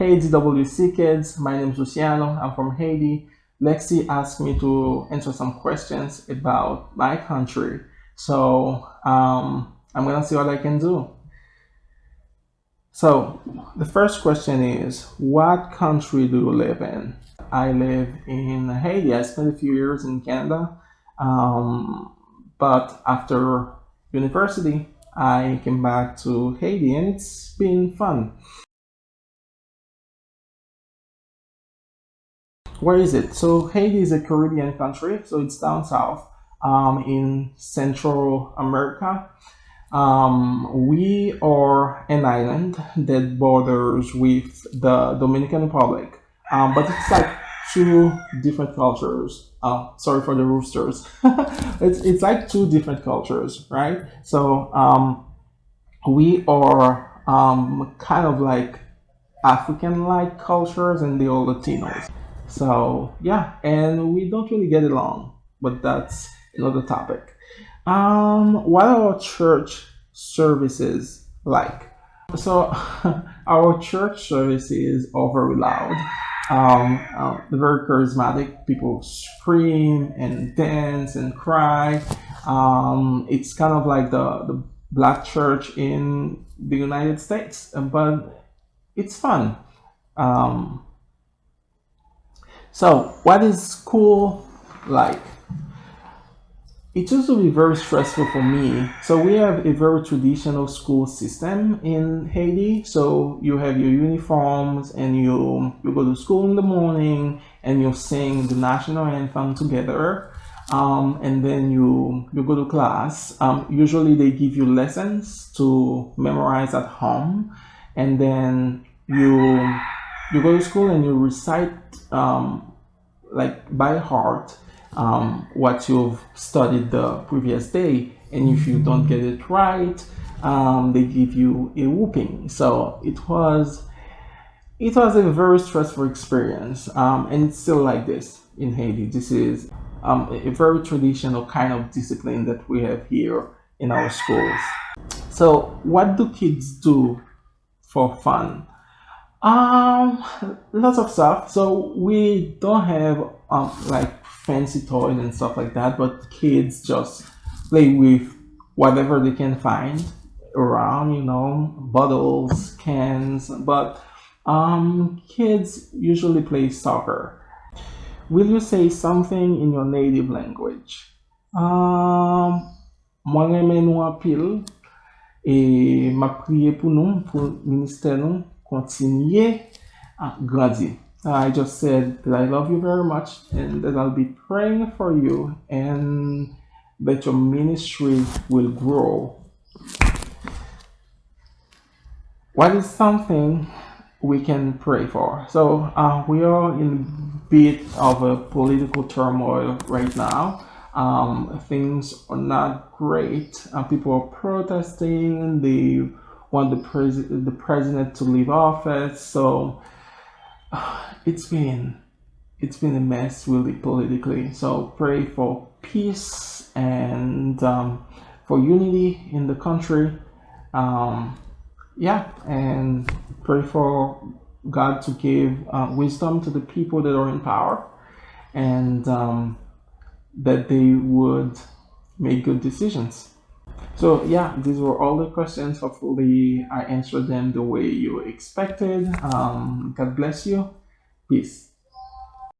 Hey DWC kids, my name is Luciano. I'm from Haiti. Lexi asked me to answer some questions about my country. I'm gonna see what I can do. So the first question is, what country do you live in? I live in Haiti. I spent a few years in Canada, um, but after university, I came back to Haiti, and it's been fun. Where is it? So Haiti is a Caribbean country, so it's down south, in Central America. We are an island that borders with the Dominican Republic, but it's like two different cultures. Sorry for the roosters. It's like two different cultures, right? We are kind of like African-like cultures, and they are Latinos. So yeah, and we don't really get along, but that's another topic. What are our church services like? So our church services are very loud. Very charismatic. People scream and dance and cry. It's kind of like the black church in the United States, but it's fun. Um, so, what is school like? It used to be very stressful for me. So, we have a very traditional school system in Haiti. So, you have your uniforms and you go to school in the morning and you sing the national anthem together. And then you go to class. Usually, they give you lessons to memorize at home. And then you go to school and you recite like by heart what you've studied the previous day, and if you don't get it right, they give you a whooping. So it was a very stressful experience, and it's still like this in Haiti. This is a very traditional kind of discipline that we have here in our schools. So what do kids do for fun? Um, Lots of stuff. So we don't have like fancy toys and stuff like that, but kids just play with whatever they can find around, bottles, cans. But kids usually play soccer. Will you say something in your native language? Mwen reme nou apil, ma priye pou nou, pou minister nou, kontinye grandi. I just said that I love you very much and that I'll be praying for you and that your ministry will grow. What is something we can pray for? So we are in a bit of a political turmoil right now. Things are not great. People are protesting. They want the president to leave office. So it's been a mess really politically. So pray for peace and for unity in the country. Yeah, and pray for God to give wisdom to the people that are in power, and that they would make good decisions. So yeah, these were all the questions. Hopefully I answered them the way you expected. God bless you. Peace.